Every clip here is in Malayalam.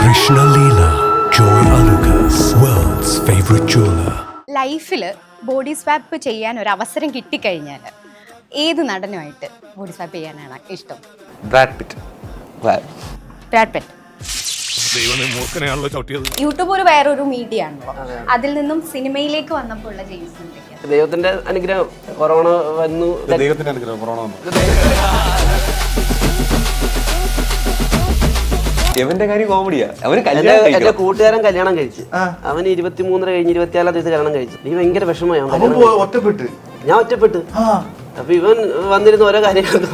Krishna Leela, Joy Alucas, world's favorite jeweler. ലൈഫിൽ ബോഡി സ്വാപ്പ് ചെയ്യാൻ ഒരു അവസരം കിട്ടിക്കഴിഞ്ഞാൽ ഏത് നടനുമായിട്ട് ബോഡി സ്വാപ്പ് ചെയ്യാനാണ് ഇഷ്ടം? Brad pit. Brad pit. YouTube ഒരു വേറൊരു മീഡിയ ആണല്ലോ, അതിൽ നിന്നും സിനിമയിലേക്ക് വന്നപ്പോൾ ഉള്ള ജെയിംസ് എന്തൊക്കെയാണ്? ദൈവത്തിന്റെ അനുഗ്രഹം, കൊറോണ വന്നു. ദൈവത്തിന്റെ അനുഗ്രഹം, കൊറോണ വന്നു. ഇവന്റെ കാര്യം കോമഡിയാ. അവന് എന്റെ കൂട്ടുകാരൻ കല്യാണം കഴിച്ചു. അവന് 23 കഴിഞ്ഞ് 24 ദിവസം കല്യാണം കഴിച്ചു. നീ ഭയങ്കര വിഷമമായി. ഒറ്റപ്പെട്ട് ഞാൻ ഒറ്റപ്പെട്ട്. അപ്പൊ ഇവൻ വന്നിരുന്ന ഓരോ കാര്യങ്ങളൊന്നും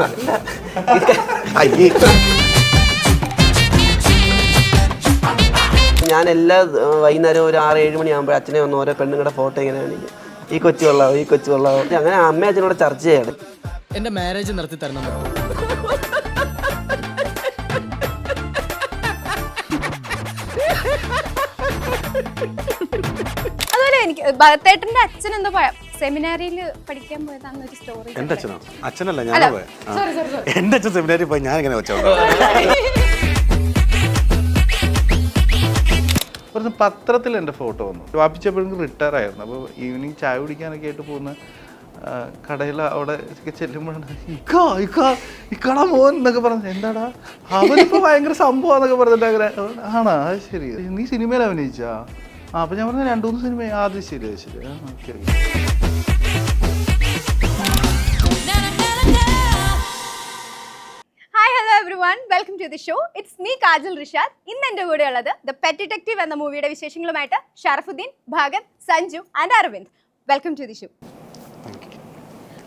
ഞാൻ എല്ലാ വൈകുന്നേരം ഒരു 6-7 മണിയാകുമ്പോൾ അച്ഛനെ വന്ന് ഓരോ പെണ്ണുങ്ങളുടെ ഫോട്ടോ ഇങ്ങനെ കാണിക്കും. ഈ കൊച്ചു കൊള്ളാവോ, ഈ കൊച്ചു കൊള്ളാവോ. അങ്ങനെ അമ്മ അച്ഛനോട് ചർച്ച ചെയ്യാണ്. എന്റെ മാരേജ് നടത്തി തരണം. അതുപോലെ എനിക്ക് ഭരതേട്ടന്റെ അച്ഛൻ എന്തോ സെമിനാരിയിൽ പഠിക്കാൻ പോയതാന്ന് ഒരു സ്റ്റോറി. എന്റെ അച്ഛനോ? അച്ഛനല്ല, ഞാനാ പോയെ. എന്റെ അച്ഛൻ സെമിനാരിൽ പോയി, ഞാൻ ഇങ്ങനെ വെച്ചോ. കുറച്ച് പത്രത്തിൽ എൻ്റെ ഫോട്ടോ വന്നു. വാപ്പിച്ചപ്പോഴേക്കും റിട്ടയർ ആയിരുന്നു. അപ്പോൾ ഈവനിങ് ചായ കുടിക്കാനൊക്കെ ആയിട്ട് പോകുന്ന കടയിൽ അവിടെ ചെല്ലുമ്പോഴാണ് ഇക്കടാ മോൻ എന്നൊക്കെ പറഞ്ഞത്. എന്താടാ അവനിപ്പോൾ ഭയങ്കര സംഭവമാണെന്നൊക്കെ പറഞ്ഞിട്ട് അങ്ങനെ. ആണോ, അത് ശരി, നീ സിനിമയിൽ അഭിനയിച്ചാ? അപ്പോൾ ഞാൻ പറഞ്ഞ 2-3 സിനിമ. അത് ശരി, അത് ശരി, okay okay. everyone, welcome to the show. It's me Kajal Rishad. ഇന്ന് എൻ്റെ കൂടെ ഉള്ളത് ദ പെറ്റ് ഡിറ്റക്റ്റീവ് എന്ന മൂവിയുടെ വിശേഷങ്ങളുമായിട്ട് Sharafudheen, Bhagath, Sanju and Aravind. Welcome to the show.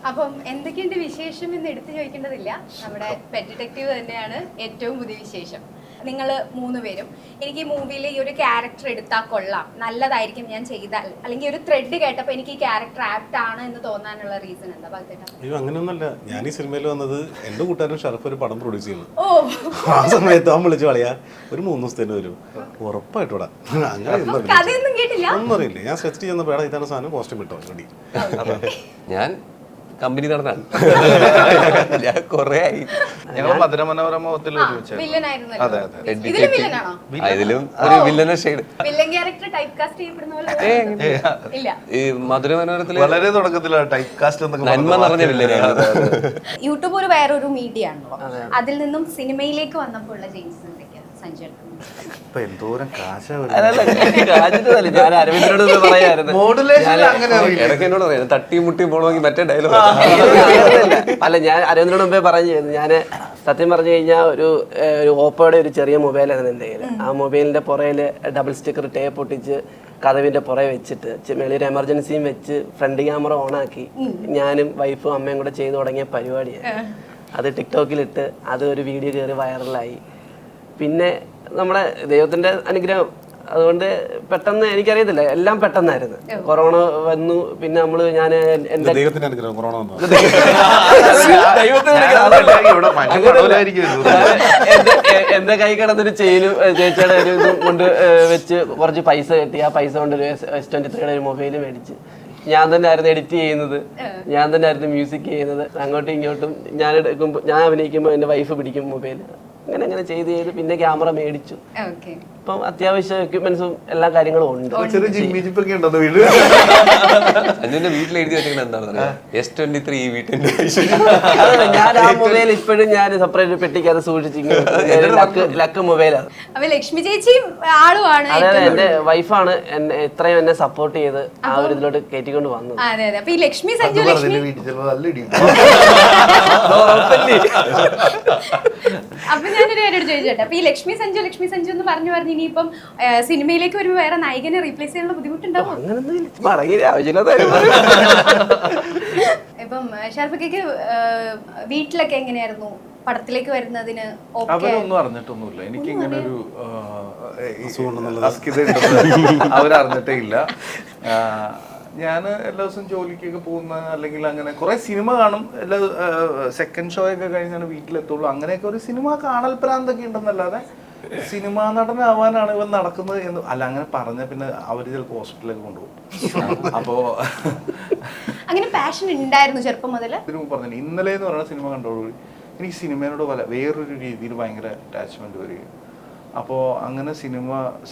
അപ്പം എന്തൊക്കെയുണ്ട് വിശേഷം എന്ന് എടുത്തു ചോദിക്കേണ്ടതില്ല, നമ്മുടെ പെറ്റ് ഡിറ്റക്റ്റീവ് തന്നെയാണ് ഏറ്റവും പുതിയ വിശേഷം. നിങ്ങൾ 3 പേരും എനിക്ക് ഈ മൂവിയിൽ ഈ ഒരു ക്യാരക്ടർ എടുത്താൽ കൊള്ളാം, നല്ലതായിരിക്കും ഞാൻ ചെയ്താൽ, അല്ലെങ്കിൽ ഒരു ത്രെഡ് കേട്ടപ്പോൾ എനിക്ക് ഈ ക്യാരക്ടർ ആപ്റ്റ് ആണ് എന്ന് തോന്നാനുള്ള റീസൺ എന്താ? അയ്യോ, അങ്ങനെയൊന്നുമല്ല. ഞാൻ ഈ സിനിമയിൽ വന്നത് എൻ്റെ കൂട്ടുകാരൻ ഷറഫ് ഒരു പടം പ്രൊഡ്യൂസ് ചെയ്യുന്നു. ഓ, ആ സമയത്ത് അവൻ വിളിച്ചു കളയാ ഒരു 3 ദിവസത്തേന് വരും ഉറപ്പായിട്ടൂടാ. അങ്ങനെ കഥയൊന്നും കേട്ടില്ല, ഒന്നും അറിയില്ല. ഞാൻ സെറ്റ് ചെയ്യുന്ന പേട ഇതാണ് സാധനം, കോസ്റ്റ്യൂം ഇട്ടോ റെഡി. ഞാൻ കമ്പനി നടന്നാണ്. ഞാൻ കൊറേ ആയി. ഞങ്ങൾ മധുരമനോരമ ഇതിലും ഒരു വില്ലന ഷെയ്ഡ്. ഈ മധുരമനോരത്തില് വളരെ തുടക്കത്തിലാണ് ടൈപ്പ് കാസ്റ്റ് നന്മ നിറഞ്ഞ വില്ലനാണ്. യൂട്യൂബ് ഒരു വേറൊരു മീഡിയ ആണല്ലോ, അതിൽ നിന്നും സിനിമയിലേക്ക് വന്നപ്പോൾ ഉള്ള ജെയിംസ് എന്തൊക്കെയാണ് സഞ്ജയ്? ഇപ്പൊ എന്തോരം കാശാ. ഞാൻ അരവിന്ദനോട് പറയായിരുന്നു, ഇടയ്ക്ക് എന്നോട് പറയാം തട്ടിയും മുട്ടിയും പോകണമെങ്കിൽ മറ്റേ ഡയലോഗ്. അല്ല, ഞാൻ അരവിന്ദനോട് മുമ്പേ പറഞ്ഞു. ഞാൻ സത്യം പറഞ്ഞു കഴിഞ്ഞാൽ ഒരു ഓപ്പോയുടെ ഒരു ചെറിയ മൊബൈലായിരുന്നു എൻ്റെ കയ്യിൽ. ആ മൊബൈലിന്റെ പുറയിൽ ഡബിൾ സ്റ്റിക്കർ ടേപ്പ് ഒട്ടിച്ച് കഥവിന്റെ പുറകെ വെച്ചിട്ട് മേളിയൊരു എമർജൻസിയും വെച്ച് ഫ്രണ്ട് ക്യാമറ ഓണാക്കി ഞാനും വൈഫും അമ്മയും കൂടെ ചെയ്തു തുടങ്ങിയ പരിപാടിയാണ്. അത് ടിക്ടോക്കിലിട്ട് അത് ഒരു വീഡിയോ കയറി വൈറലായി. പിന്നെ നമ്മുടെ ദൈവത്തിന്റെ അനുഗ്രഹം, അതുകൊണ്ട് പെട്ടെന്ന്, എനിക്കറിയത്തില്ല, എല്ലാം പെട്ടെന്നായിരുന്നു. കൊറോണ വന്നു, പിന്നെ നമ്മള് ഞാൻ ദൈവത്തിന്റെ അനുഗ്രഹം, കൊറോണ വന്നു. എന്റെ കൈ കിടന്നൊരു ചെയിനും ചേച്ചിയുടെ ഒരു ഇതും കൊണ്ട് വെച്ച് കുറച്ച് പൈസ കെട്ടി ആ പൈസ കൊണ്ട് ഒരു S23 ഒരു മൊബൈൽ മേടിച്ച് ഞാൻ തന്നെ ആയിരുന്നു എഡിറ്റ് ചെയ്യുന്നത്, ഞാൻ തന്നെ ആയിരുന്നു മ്യൂസിക് ചെയ്യുന്നത്. അങ്ങോട്ടും ഇങ്ങോട്ടും ഞാൻ അഭിനയിക്കുമ്പോൾ എന്റെ വൈഫ് പിടിക്കും മൊബൈൽ. അങ്ങനെ ചെയ്ത് പിന്നെ ക്യാമറ മേടിച്ചു. ഇപ്പം അത്യാവശ്യം എക്യുപ്മെന്റ്സും എല്ലാ കാര്യങ്ങളും ഉണ്ട്. അതിന്റെ വീട്ടിൽ എഴുതി വെച്ചിരിക്കുന്നത് എന്താണെന്ന് S23 ഈ വീട്ടിന്റെ. ഞാൻ ആ മൊബൈൽ ഇപ്പോഴും ഞാൻ സെപ്പറേറ്റ് പെട്ടിക്കകത്ത് സൂക്ഷിച്ചിരിക്കുന്നു. ലക്ക് മൊബൈലാണ്. ലക്ഷ്മി ചേച്ചിയും ആളുമാണ്. അതെ, എന്റെ വൈഫാണ് ഇത്രയും എന്നെ സപ്പോർട്ട് ചെയ്ത് ആ ഒരു ഇതിലോട്ട് കയറ്റിക്കൊണ്ട് വന്നത്. അപ്പൊ ഈ ലക്ഷ്മി സഞ്ജു അപ്പൊ ഞാനൊരു കാര്യം ചോദിച്ചോട്ടെ, അപ്പൊ ഈ ലക്ഷ്മി സഞ്ജു എന്ന് പറഞ്ഞു ഇനിയിപ്പം സിനിമയിലേക്ക് വരുമ്പോ വേറെ നായികനെ റീപ്ലേസ് ചെയ്യാനുള്ള ബുദ്ധിമുട്ടുണ്ടാവും? ഇപ്പം ഷർഫയ്ക്ക് വീട്ടിലൊക്കെ എങ്ങനെയായിരുന്നു പടത്തിലേക്ക് വരുന്നതിന്? അവരൊന്നും അറിഞ്ഞിട്ടൊന്നുമില്ല. എനിക്ക് ഇങ്ങനെ ഒരു അവരറിഞ്ഞിട്ടേ ഇല്ല. ഞാൻ എല്ലാ ദിവസവും ജോലിക്കൊക്കെ പോകുന്ന, അല്ലെങ്കിൽ അങ്ങനെ കുറെ സിനിമ കാണും. എല്ലാ സെക്കൻഡ് ഷോ ഒക്കെ കഴിഞ്ഞാണ് വീട്ടിലെത്തുള്ളൂ. അങ്ങനെയൊക്കെ ഒരു സിനിമ കാണൽ പ്രാന്തൊക്കെ ഉണ്ടെന്നല്ലാതെ സിനിമാ നടനാവാനാണ് ഇവൻ നടക്കുന്നത് എന്ന് അല്ല. അങ്ങനെ പറഞ്ഞ പിന്നെ അവര് ചിലപ്പോൾ ഹോസ്പിറ്റലിലേക്ക് കൊണ്ടുപോകും. അപ്പോ അങ്ങനെ പാഷൻ ഉണ്ടായിരുന്നു ചെറുപ്പം മുതൽ. പറഞ്ഞു ഇന്നലെ എന്ന് പറയുന്ന സിനിമ കണ്ടോളൂ, എനിക്ക് സിനിമയോട് വേറൊരു രീതിയിൽ ഭയങ്കര അറ്റാച്ച്മെന്റ് വരികയും അപ്പോൾ അങ്ങനെ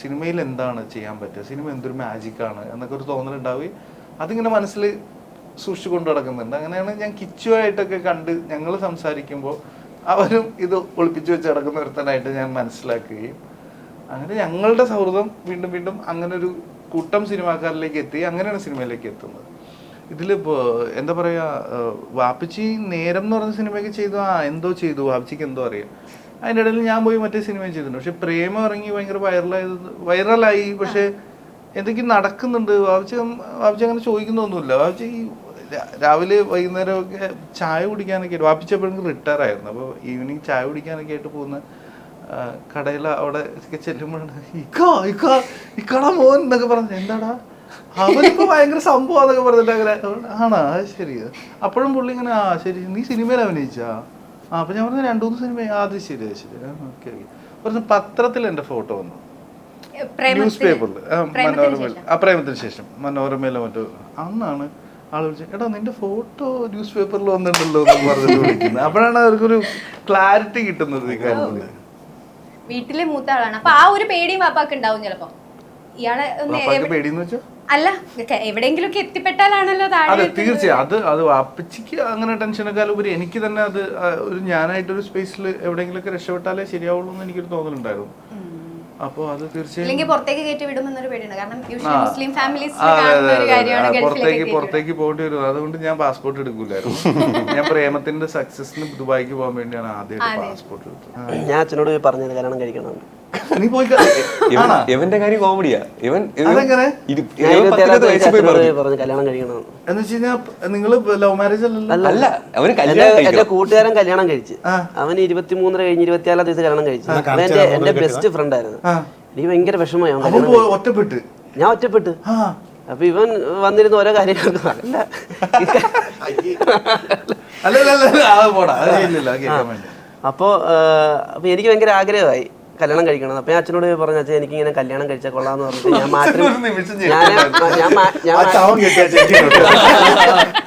സിനിമയിൽ എന്താണ് ചെയ്യാൻ പറ്റുക, സിനിമ എന്തൊരു മാജിക്കാണ് എന്നൊക്കെ ഒരു തോന്നലുണ്ടാവുകയും അതിങ്ങനെ മനസ്സിൽ സൂക്ഷിച്ചു കൊണ്ട് നടക്കുന്നുണ്ട്. അങ്ങനെയാണ് ഞാൻ കിച്ചുവായിട്ടൊക്കെ കണ്ട് ഞങ്ങൾ സംസാരിക്കുമ്പോൾ അവരും ഇത് ഒളിപ്പിച്ചു വെച്ച് കിടക്കുന്ന ഒരുത്തനായിട്ട് ഞാൻ മനസ്സിലാക്കുകയും അങ്ങനെ ഞങ്ങളുടെ സൗഹൃദം വീണ്ടും വീണ്ടും അങ്ങനെ ഒരു കൂട്ടം സിനിമാക്കാരിലേക്ക് എത്തി. അങ്ങനെയാണ് സിനിമയിലേക്ക് എത്തുന്നത്. ഇതിലിപ്പോൾ എന്താ പറയുക, വാപ്പിച്ചി നേരം എന്ന് പറഞ്ഞ സിനിമയൊക്കെ ചെയ്തു, എന്തോ ചെയ്തു, വാപ്പിച്ചിക്ക് എന്തോ അറിയാം. അതിൻ്റെ ഇടയിൽ ഞാൻ പോയി മറ്റേ സിനിമയും ചെയ്തിട്ടുണ്ട്. പക്ഷെ പ്രേമം ഇറങ്ങി ഭയങ്കര വൈറലായി. പക്ഷെ എന്തെങ്കിലും നടക്കുന്നുണ്ട്, വാപ്പിച്ചി അങ്ങനെ ചോദിക്കുന്നൊന്നുമില്ല. വാപ്പിച്ചി രാവിലെ വൈകുന്നേരമൊക്കെ ചായ കുടിക്കാനൊക്കെ വാപ്പിച്ചപ്പോഴെങ്കിലും റിട്ടയർ ആയിരുന്നു. അപ്പോൾ ഈവനിങ് ചായ കുടിക്കാനൊക്കെ ആയിട്ട് പോകുന്ന കടയിൽ അവിടെ ചെല്ലുമ്പോഴാണ് ഇക്കടാ മോൻ എന്നൊക്കെ പറഞ്ഞു. എന്താടാ അവനിപ്പോ ഭയങ്കര സംഭവം എന്നൊക്കെ പറഞ്ഞിട്ട് അങ്ങനെ ആണോ ശരി. അപ്പോഴും പുള്ളി ഇങ്ങനെ ശരി നീ സിനിമയിൽ അഭിനയിച്ചാ അപ്പൊ ഞാൻ പറഞ്ഞു 2-3 സിനിമ അത് ശരി ശരി ഓക്കെ. കുറച്ച് പത്രത്തിൽ എന്റെ ഫോട്ടോ വന്നു, ന്യൂസ് പേപ്പറിൽ മനോരമയിൽ. പ്രേമത്തിന് ശേഷം മനോരമയിലോ മറ്റോ. അന്നാണ് ആള് വിളിച്ചത്, എടാ നിന്റെ ഫോട്ടോ ന്യൂസ് പേപ്പറിൽ വന്നിട്ടുണ്ടല്ലോ എന്ന് പറഞ്ഞിട്ട് വിളിക്കുന്നത്. അപ്പോഴാണ് അവർക്കൊരു ക്ലാരിറ്റി കിട്ടുന്നത് ഈ കാര്യത്തിൽ. വീട്ടിലെ മൂത്ത ആളാണ്, അപ്പൊ ആ ഒരു പേടിയും വാപ്പാക്ക് ഉണ്ടാവും ചിലപ്പോ. ഇയാളെ പേടിയെന്ന് വെച്ചാൽ അല്ല എവിടെയെങ്കിലും ഒക്കെ എത്തിപ്പെട്ടാലാണല്ലോ താഴെ. അതെ തീർച്ചയായും. അത് വാപ്പച്ചിക്ക് അങ്ങനെ ടെൻഷനേക്കാൾ ഉപരി എനിക്ക് തന്നെ അത് ഒരു ഞാനായിട്ടൊരു സ്പേസിൽ എവിടെയെങ്കിലും ഒക്കെ രക്ഷപ്പെട്ടാലേ ശരിയാവുള്ളൂ എന്ന് എനിക്കൊരു തോന്നലുണ്ടായിരുന്നു. അപ്പൊ അത് തീർച്ചയായും പുറത്തേക്ക് കയറ്റി വിടുമെന്നൊരു പേടിയാണ്. കാരണം മുസ്ലിം പുറത്തേക്ക് പോകേണ്ടി വരും. അതുകൊണ്ട് ഞാൻ പാസ്പോർട്ട് എടുക്കൂലായിരുന്നു. ഞാൻ പ്രേമത്തിന്റെ സക്സസിന് ദുബായിക്ക് പോകാൻ വേണ്ടിയാണ് ആദ്യമായിട്ട് പാസ്പോർട്ട് എടുത്തത്. ഞാൻ അച്ഛനോട് പറഞ്ഞത് കല്യാണം കഴിക്കണം. നീ പോയി ഇവന്റെ കാര്യം കോമഡിയാ. ഇവൻ അതെങ്ങനെ പറഞ്ഞു കല്യാണം കഴിക്കണം എന്ന് വെച്ച് കഴിഞ്ഞാൽ നിങ്ങള് ലവ് മാരേജ് അല്ലല്ലോ? അല്ല, അവന് എന്റെ കൂട്ടുകാരൻ കല്യാണം കഴിച്ച് അവന് 23 കഴിഞ്ഞ് 24 ദിവസം കല്യാണം കഴിച്ചു. അവൻ എന്റെ ബെസ്റ്റ് ഫ്രണ്ട് ആയിരുന്നു. എനിക്ക് ഭയങ്കര വിഷമമായി. ഒറ്റപ്പെട്ട് ഞാൻ ഒറ്റപ്പെട്ട്. അപ്പൊ ഇവൻ വന്നിരുന്ന ഓരോ കാര്യങ്ങളൊക്കെ അപ്പൊ എനിക്ക് ഭയങ്കര ആഗ്രഹമായി കല്യാണം കഴിക്കണം. അപ്പൊ ഞാൻ അച്ഛനോട് പറഞ്ഞു, അച്ഛൻ എനിക്ക് ഇങ്ങനെ കല്യാണം കഴിച്ചാൽ കൊള്ളാന്ന് പറഞ്ഞിട്ട്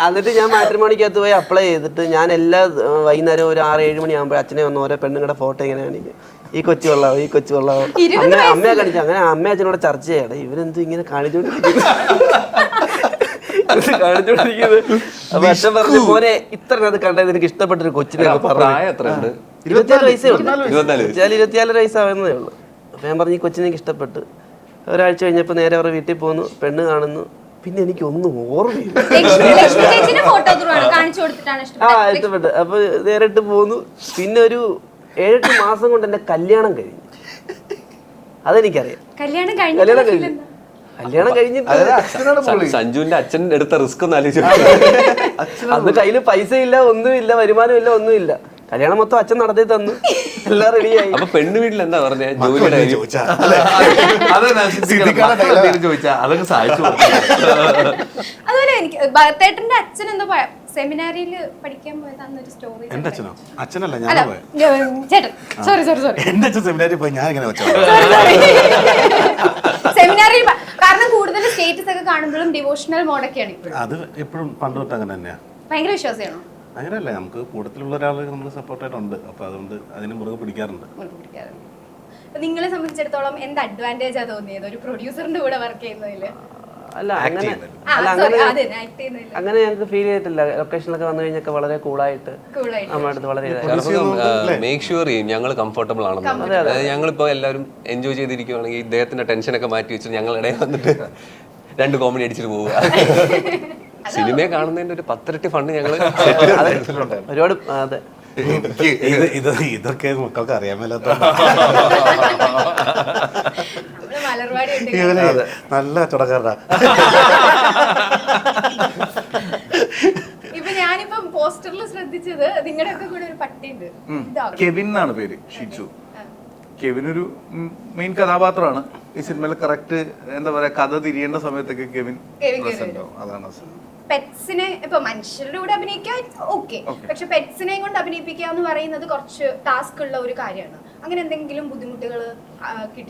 എന്നിട്ട് ഞാൻ മാട്രിമോണിക്കകത്ത് പോയി അപ്ലൈ ചെയ്തിട്ട് ഞാൻ എല്ലാ വൈകുന്നേരം ഒരു 6-7 മണിയാകുമ്പോൾ അച്ഛനെ വന്ന് ഓരോ പെണ്ണുങ്ങളുടെ ഫോട്ടോ ഇങ്ങനെ കാണിക്കും. ഈ കൊച്ചു കൊള്ളാവോ, ഈ കൊച്ചു കൊള്ളാവോ, അമ്മയെ കാണിച്ചു. അങ്ങനെ അമ്മ അച്ഛനോട് ചർച്ച ചെയ്യണം, ഇവരെന്ത് ഇങ്ങനെ കാണിച്ചോണ്ടിരിക്കുന്നത്. അപ്പൊ അച്ഛൻ പറഞ്ഞു, മോനെ ഇത്ര കണ്ടത് എനിക്ക് ഇഷ്ടപ്പെട്ടൊരു കൊച്ചിനെ പറഞ്ഞു. 24 വയസ്സേ ഉള്ളൂ. 24 വയസ്സാവുന്നതേ ഉള്ളൂ. അപ്പൊ ഞാൻ പറഞ്ഞു ഈ കൊച്ചിനെ എനിക്ക് ഇഷ്ടപ്പെട്ട്. ഒരാഴ്ച കഴിഞ്ഞപ്പോ നേരെ അവരുടെ വീട്ടിൽ പോന്നു, പെണ്ണ് കാണുന്നു. പിന്നെ എനിക്ക് ഒന്നും ഓർമ്മയില്ല. ഇഷ്ടപ്പെട്ടു. അപ്പൊ നേരിട്ട് പോന്നു. പിന്നെ ഒരു 7-8 മാസം കൊണ്ട് എന്റെ കല്യാണം കഴിഞ്ഞു. അതെനിക്കറിയാം. കല്യാണം കഴിഞ്ഞിട്ട് സഞ്ജുവിന്റെ അച്ഛൻ എടുത്ത റിസ്ക് ഒന്ന് ആലോചിച്ചു. അന്ന് കയ്യില് പൈസ ഇല്ല, ഒന്നുമില്ല, വരുമാനമില്ല, ഒന്നുമില്ല. കല്യാണം മൊത്തം അച്ഛൻ നടത്തി തന്നു, എല്ലാം റെഡിയായി. അപ്പൊ പെണ്ണ് വീട്ടിൽ എന്താ പറഞ്ഞ ജോലിയുടെ അതൊക്കെ സഹായിച്ചു. അതുപോലെ എനിക്ക് ഭരതേട്ടന്റെ അച്ഛൻ എന്തോ സെമിനാരിയിൽ പഠിക്കാൻ പോയതാന്നൊരു സ്റ്റോറി. എന്റെ അച്ഛനോ? അച്ഛനല്ല, ഞാൻ ചേട്ടൻ. സോറി എന്റെ അച്ഛൻ സെമിനാരിൽ പോയി ഞാൻ ഇങ്ങനെ വെച്ചോ. സെമിനാറിൽ കാരണം കൂടുതൽ സ്റ്റേറ്റസ് ഒക്കെ കാണുമ്പോഴും ഡിവോഷണൽ മോഡൊക്കെയാണ് ഇപ്പോഴും. അത് എപ്പോഴും പണ്ട് തൊട്ട് അങ്ങനെ തന്നെയാ. ഭയങ്കര വിശ്വാസമാണോ? അങ്ങനെയല്ല, നമുക്ക് കൂട്ടത്തിലുള്ള ഒരാൾ നമ്മൾ സപ്പോർട്ടായിട്ടുണ്ട്. അപ്പൊ അതുകൊണ്ട് അതിന് മുറുകെ പിടിക്കാറുണ്ട്. നിങ്ങളെ സംബന്ധിച്ചിടത്തോളം എന്ത് അഡ്വാൻറ്റേജാ തോന്നിയത് ഒരു പ്രൊഡ്യൂസറിന്റെ കൂടെ വർക്ക് ചെയ്യുന്നതില്? അല്ല അങ്ങനെ ഞങ്ങൾക്ക് ഫീൽ ചെയ്തിട്ടില്ല. ലൊക്കേഷനിലൊക്കെ വന്നു കഴിഞ്ഞൊക്കെ വളരെ കൂളായിട്ട് നമ്മുടെ അടുത്ത് വളരെ മേക്ക് ഷുവർ ചെയ്യും ഞങ്ങൾ കംഫർട്ടബിൾ ആണെന്ന്. അതായത് ഞങ്ങളിപ്പോ എല്ലാവരും എൻജോയ് ചെയ്തിരിക്കുവാണെങ്കിൽ ഇദ്ദേഹത്തിന്റെ ടെൻഷനൊക്കെ മാറ്റി വെച്ചിട്ട് ഞങ്ങൾ ഇടയിൽ വന്നിട്ട് 2 കോമഡി അടിച്ചിട്ട് പോവുക. സിനിമയെ കാണുന്നതിന്റെ ഒരു 10 ഇരട്ടി ഫണ്ട് ഞങ്ങൾ ഒരുപാട്. അതെ, ഇതൊക്കെ മക്കൾക്ക് അറിയാൻ മേലാത്ത നല്ല കച്ചവടക്കാരനാ. ഇപ്പൊ ഞാനിപ്പം പോസ്റ്ററിൽ ശ്രദ്ധിച്ചത് നിങ്ങളുടെ ഒക്കെ കൂടെ ഒരു പട്ടിയുണ്ട്. കെവിൻ എന്നാണ് പേര്, ഷിജു. കെവിൻ ഒരു മെയിൻ കഥാപാത്രമാണ് ഈ സിനിമയിൽ. കറക്റ്റ് എന്താ പറയാ, കഥ തിരിയേണ്ട സമയത്തൊക്കെ കെവിൻ പ്രസന്റ് ആവും. അതാണ് പെറ്റ്സിനെ ഇപ്പൊ മനുഷ്യരുടെ കൂടെ അഭിനയിക്കാൻ ഓക്കെ, പക്ഷെ പെറ്റ്സിനെ കൊണ്ട് അഭിനയിപ്പിക്കുക എന്ന് പറയുന്നത് കുറച്ച് ടാസ്ക് ഉള്ള ഒരു കാര്യമാണ്. അങ്ങനെ എന്തെങ്കിലും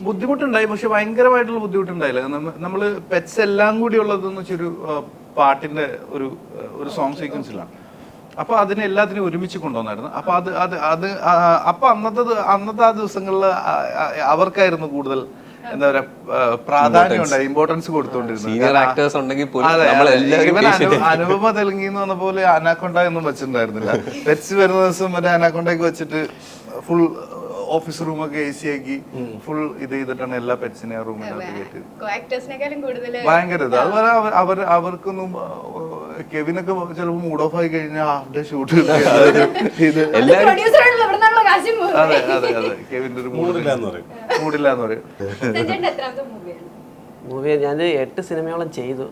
ബുദ്ധിമുട്ടുണ്ടായി? പക്ഷെ ഭയങ്കരമായിട്ടുള്ള ബുദ്ധിമുട്ടുണ്ടായില്ല. നമ്മള് പെറ്റ്സ് എല്ലാം കൂടി ഉള്ളതെന്ന് വെച്ചൊരു പാട്ടിന്റെ ഒരു സോങ് സീക്വൻസിലാണ്. അപ്പൊ അതിനെ എല്ലാത്തിനും ഒരുമിച്ച് കൊണ്ടുവന്നായിരുന്നു. അപ്പൊ അപ്പൊ അന്നത്തെ ആ ദിവസങ്ങളിൽ അവർക്കായിരുന്നു കൂടുതൽ എന്താ പറയാ പ്രാധാന്യം ഉണ്ടായി, ഇമ്പോർട്ടൻസ് കൊടുത്തോണ്ടിരുന്നത്. അനുപമ തെലുങ്കി എന്ന് പറഞ്ഞ പോലെ അനാക്കൊണ്ട ഒന്നും വെച്ചിട്ടുണ്ടായിരുന്നില്ല. പെറ്റ്സ് വരുന്ന ദിവസം മറ്റേ അനാക്കൊണ്ടൊക്കെ വെച്ചിട്ട് ഫുൾ ഓഫീസ് റൂമൊക്കെ AC ആക്കി ഫുൾ ഇത് ചെയ്തിട്ടാണ് എല്ലാ പെറ്റ്സിനെ ആ റൂമിനകത്ത് കയറ്റിയത്. ഭയങ്കര ഇത്. അതുപോലെ അവർക്കൊന്നും കെവിനൊക്കെ ചിലപ്പോൾ മൂഡ് ഓഫ് ആയി കഴിഞ്ഞാൽ അവരുടെ ഷൂട്ട് ഇത് അതെ അതെ അതെ കെവിന്റെ ഒരു മൂഡില്ലാന്ന് പറയും. മൂവി ഞാൻ 8 സിനിമയോളം ചെയ്തു.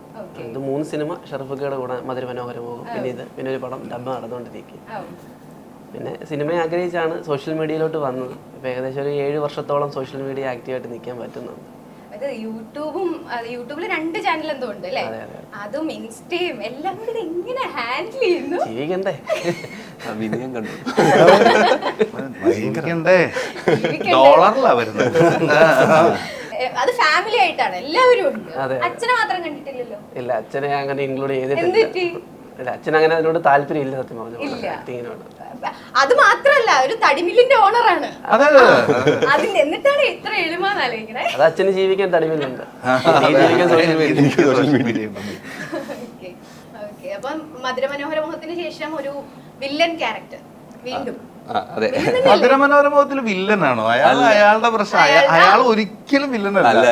ഇത് 3 സിനിമ ഷറഫുക്കയുടെ കൂടെ മധുര മനോഹരം പോകും, പിന്നെ ഒരു പടം ഡബ്ബ നടന്നുകൊണ്ടിരിക്കും. പിന്നെ സിനിമയെ ആഗ്രഹിച്ചാണ് സോഷ്യൽ മീഡിയയിലോട്ട് വന്നത്. ഇപ്പം ഏകദേശം ഒരു 7 വർഷത്തോളം സോഷ്യൽ മീഡിയ ആക്റ്റീവായിട്ട് നിൽക്കാൻ പറ്റുന്നുണ്ട്. യൂട്യൂബിൽ 2 ചാനൽ എന്തോ ഉണ്ട് അല്ലേ? അതും ഇൻസ്റ്റയും എല്ലാം കൂടി എങ്ങനെ ഹാൻഡിൽ ചെയ്യുന്നു? ജീവിക്കണ്ടേ? വിനയം കണ്ടു ഡോളറിലാ വരുന്നത്. അത് ഫാമിലി ആയിട്ടാണ്, എല്ലാവരും ഉണ്ട്. അച്ഛനെ മാത്രം കണ്ടിട്ടില്ലല്ലോ? ഇല്ല, അച്ഛനെ അങ്ങനെ ഇൻക്ലൂഡ് ചെയ്തിട്ടില്ല. ഇല്ല, അച്ഛൻ അങ്ങനെ അതിനോട് താല്പര്യം ഇല്ല സത്യം പറഞ്ഞു. അത് മാത്രല്ല, ഒരു തടിമില്ലിന്റെ ഓണറാണ്. എന്നിട്ടാണ് ഇത്ര എളിമാന്നാലോചിക്കണേ. അത് അച്ഛന് ജീവിക്കാൻ തടിമില്ലുണ്ട്. അപ്പം മധുര മനോഹര മോഹത്തിന് ശേഷം ഒരു വില്ലൻ ക്യാരക്ടർ വീണ്ടും. മധുര മനോരമത്തിൽ വില്ലനാണോ? അയാളുടെ പ്രശ്നം, അയാൾ ഒരിക്കലും വില്ലനല്ല.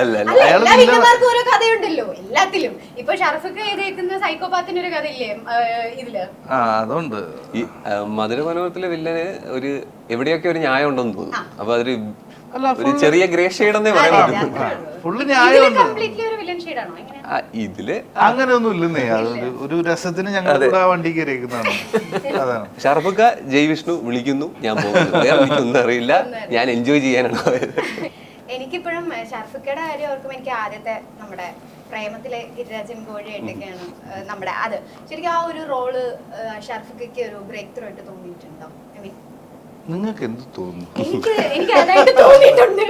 എല്ലാ വില്ലന്മാർക്കും ഓരോ കഥയുണ്ടല്ലോ എല്ലാത്തിലും. ഇപ്പൊ ഷറഫൊക്കെ എഴുതിയേക്കുന്ന സൈക്കോപാത്തിന് ഒരു കഥയില്ലേ ഇതില്? അതുണ്ട്. ഈ മധുര മനോഹരത്തിലെ വില്ലന് ഒരു എവിടെയൊക്കെ ഒരു ന്യായം ഉണ്ടെന്ന് തോന്നുന്നു. അപ്പൊ അതൊരു ചെറിയ ഗ്രേ ഷെയ്ഡ് എന്നേ പറയാൻ ഫുള്ള് ന്യായമുണ്ട്. ഇതില് അങ്ങനെ ഒന്നും ഇല്ലെന്നേ. ഒരു രസത്തിന് ഞങ്ങൾ വണ്ടി കയറിയേക്കുന്നതാണ്. അതാണ്. ഷറഫുക്ക ജയ് വിഷ്ണു വിളിക്കുന്നു, ഞാൻ പോകുന്നു. വേറെ എനിക്കൊന്നും അറിയില്ല, ഞാൻ എൻജോയ് ചെയ്യാനാണ് പോയത്. എനിക്കിപ്പോഴും ഷറഫുക്കയുടെ കാര്യം ഓർക്കുമ്പോൾ എനിക്ക് ആദ്യത്തെ നമ്മുടെ പ്രേമത്തിലെ ഗിരിരാജൻ കോഴിയായിട്ടൊക്കെയാണ് നമ്മുടെ അത് ശരിക്കും ആ ഒരു റോള് ഷറഫുക്കയ്ക്ക് ഒരു ബ്രേക്ക് ത്രൂ ആയിട്ട് തോന്നിയിട്ടുണ്ടോ? നിങ്ങൾക്ക് എന്ത് തോന്നുന്നു? എനിക്ക് അതായിട്ട് തോന്നിയിട്ടുണ്ട്.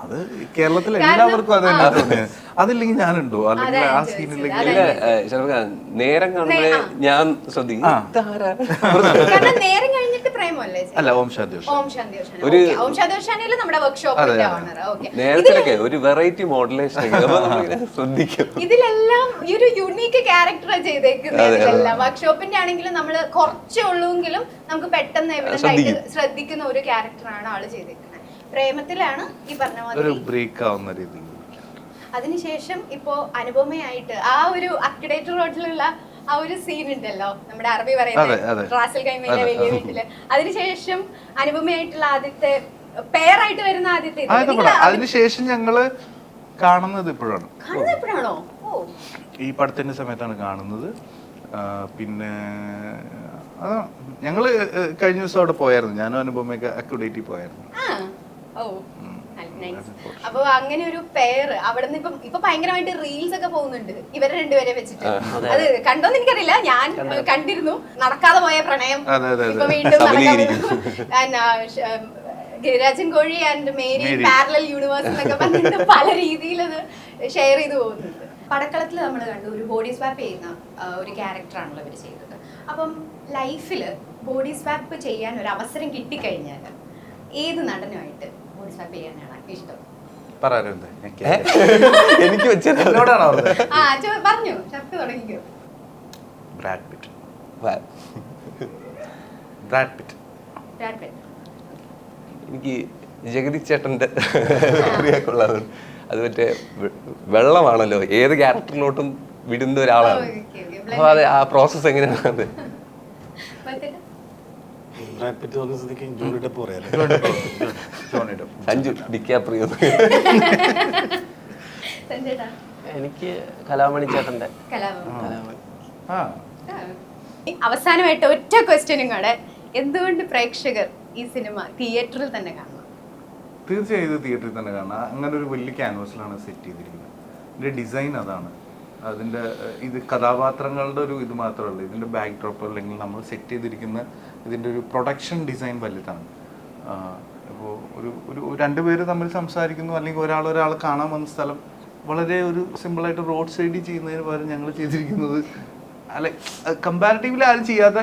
അത് കേരളത്തിൽ എല്ലാവർക്കും അത് തന്നെ തോന്നിയത്. അതില്ലെങ്കിൽ ഞാനുണ്ടോ? അല്ലെങ്കിൽ ആ സീനില്ലെങ്കിൽ നേരം കാണുമ്പോഴേ ഞാൻ ശ്രദ്ധിക്കും. നേരം കഴിഞ്ഞിട്ട് പ്രേമല്ലേ? അല്ല, ഓം ശാന്തി നേരത്തിലൊക്കെ ഒരു വെറൈറ്റി മോഡുലേഷൻ ശ്രദ്ധിക്കും. ഇതിലെല്ലാം ഒരു യുണീക്ക് ക്യാരക്ടറാണ് ചെയ്തേക്കുന്നത്. വർക്ക്ഷോപ്പിന്റെ ആണെങ്കിലും നമ്മള് കുറച്ചേ ഉള്ളൂങ്കിലും നമുക്ക് പെട്ടെന്ന് എവിഡന്റ് ആയിട്ട് ശ്രദ്ധിക്കുന്ന ഒരു ക്യാരക്ടറാണ് ആള് ചെയ്തേക്കുന്നത്. പ്രേമത്തിലാണ് ഈ പറഞ്ഞ ഒരു ബ്രേക്ക് ആവുന്ന രീതി. അതിനുശേഷം ഇപ്പോ അനുപമയായിട്ട് ആ ഒരു അക്ടേറ്റർ റോഡിലുള്ള ആ ഒരു സീൻ ഉണ്ടല്ലോ, നമ്മുടെ അറബി പറയുന്നത് റാസൽ കൈമയിലെ വലിയ വീട്ടില്. അതിനുശേഷം അനുപമയായിട്ടുള്ള ആദ്യത്തെ പെയറായിട്ട് വരുന്ന ആദ്യത്തെ അതിനുശേഷം ഞങ്ങള് കാണുന്നത് ഇപ്പോഴാണ്. എപ്പോഴാണോ? ഈ പടത്തിന്റെ സമയത്താണ് കാണുന്നത്. പിന്നെ അതാ ഞങ്ങള് കഴിഞ്ഞ ദിവസം അവിടെ പോയായിരുന്നു. ഞാനും അനുപമയൊക്കെ അക്യുഡേറ്റിൽ പോയായിരുന്നു. അപ്പൊ അങ്ങനെ ഒരു പെയർ അവിടെ നിന്ന് ഇപ്പൊ ഭയങ്കരമായിട്ട് റീൽസ് ഒക്കെ പോകുന്നുണ്ട് ഇവരെ രണ്ടുപേരെ വെച്ചിട്ട്. അത് കണ്ടോന്ന് എനിക്കറിയില്ല, ഞാൻ കണ്ടിരുന്നു. നടക്കാതെ പോയ പ്രണയം ഇപ്പൊ വീണ്ടും ഗിരിരാജൻ കോഴി ആൻഡ് മേരി പാരലൽ യൂണിവേഴ്സ് എന്നൊക്കെ പറഞ്ഞിട്ട് പല രീതിയിൽ അത് ഷെയർ ചെയ്തു പോകുന്നുണ്ട്. പടക്കളത്തിൽ നമ്മൾ കണ്ടു ഒരു ബോഡി സ്വാപ്പ് ചെയ്യുന്ന ഒരു ക്യാരക്ടറാണല്ലോ ഇവർ ചെയ്തത്. അപ്പം ലൈഫില് ബോഡി സ്വാപ്പ് ചെയ്യാൻ ഒരു അവസരം കിട്ടിക്കഴിഞ്ഞാൽ ഏത് നടനുമായിട്ട് ബോഡി സ്വാപ്പ് ചെയ്യാനാണ് ഇഷ്ടം? എനിക്ക് പറഞ്ഞു ഷർട്ട് തുടങ്ങിക്കോ. എനിക്ക് ജഗതി ചേട്ടന്റെ പ്രിയക്കുള്ളത്. അത് മറ്റേ വെള്ളമാണല്ലോ, ഏത് ക്യാരക്ടറിലോട്ടും വിടുന്ന ഒരാളാണ്. അപ്പൊ അതെ, ആ പ്രോസസ് എങ്ങനെയാണ്? എനിക്ക് കലാമണി ചേട്ടന്റെ. അവസാനമായിട്ട് ഒറ്റ ക്വസ്റ്റ്യനും കൂടെ, എന്തുകൊണ്ട് പ്രേക്ഷകർ ഈ സിനിമ തിയേറ്ററിൽ തന്നെ കാണണം? തീർച്ചയായും തിയേറ്ററിൽ തന്നെ കാണണം. അങ്ങനെ ഒരു വലിയ ക്യാൻവാസിലാണ് സെറ്റ് ചെയ്തിരിക്കുന്നത്. ഇതിന്റെ ഡിസൈൻ അതാണ്. അതിന്റെ ഇത് കഥാപാത്രങ്ങളുടെ ഒരു ഇത് മാത്രമല്ല, ഇതിന്റെ ബാക്ക് ഡ്രോപ്പ് അല്ലെങ്കിൽ നമ്മൾ സെറ്റ് ചെയ്തിരിക്കുന്ന ഇതിന്റെ ഒരു പ്രൊഡക്ഷൻ ഡിസൈൻ വലുതാണ്. ഇപ്പോൾ ഒരു രണ്ടുപേര് തമ്മിൽ സംസാരിക്കുന്നു, അല്ലെങ്കിൽ ഒരാൾ കാണാൻ വന്ന സ്ഥലം വളരെ ഒരു സിമ്പിളായിട്ട് റോഡ് സൈഡിൽ ചെയ്യുന്നതിന് പകരം ഞങ്ങൾ ചെയ്തിരിക്കുന്നത് അല്ലെ കമ്പാരിറ്റീവ്ലി ആരും ചെയ്യാതെ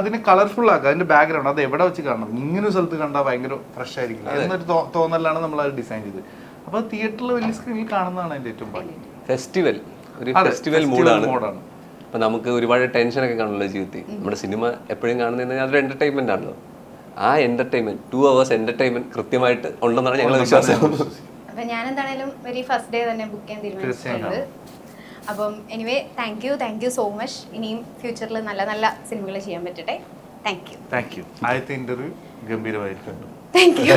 അതിനെ കളർഫുൾ ആക്കുക, അതിന്റെ ബാക്ക്ഗ്രൗണ്ട് അത് എവിടെ വെച്ച് കാണണം, ഇങ്ങനെ ഒരു സ്ഥലത്ത് കണ്ടാൽ ഭയങ്കര ഫ്രഷ് ആയിരിക്കില്ല എന്നൊരു തോന്നലാണ് നമ്മൾ അത് ഡിസൈൻ ചെയ്തത്. അപ്പൊ തിയേറ്ററിൽ വലിയ സ്ക്രീനിൽ കാണുന്നതാണ് അതിന്റെ ഏറ്റവും ഭംഗി. ഫെസ്റ്റിവൽ ഒരു ഫെസ്റ്റിവൽ മൂഡാണ്. അപ്പൊ നമുക്ക് ഒരുപാട് ടെൻഷനൊക്കെ കാണുമല്ലോ ജീവിതത്തിൽ. നമ്മുടെ സിനിമ എപ്പോഴും കാണുന്നത് അതൊരു എന്റർടൈൻമെന്റ് ആണല്ലോ. ആ എന്റർടൈൻമെന്റ് 2 hours എന്റർടൈൻമെന്റ് കൃത്യമായിട്ട് ഉണ്ടെന്നാണ് ഞങ്ങളുടെ വിശ്വാസം. അപ്പൊ ഞാൻ എന്താണേലും വെരി ഫസ്റ്റ് ഡേ തന്നെ ബുക്ക് ചെയ്യാൻ തീരുമാനിച്ചിട്ടുണ്ട്. അപ്പം anyway thank you so much. ഇനിയും ഫ്യൂച്ചറിൽ നല്ല നല്ല സിനിമകൾ ചെയ്യാൻ പറ്റട്ടെ. Thank you. ആദ്യത്തെ ഇന്റർവ്യൂ ഗംഭീരമായിട്ടുണ്ട്. Thank U.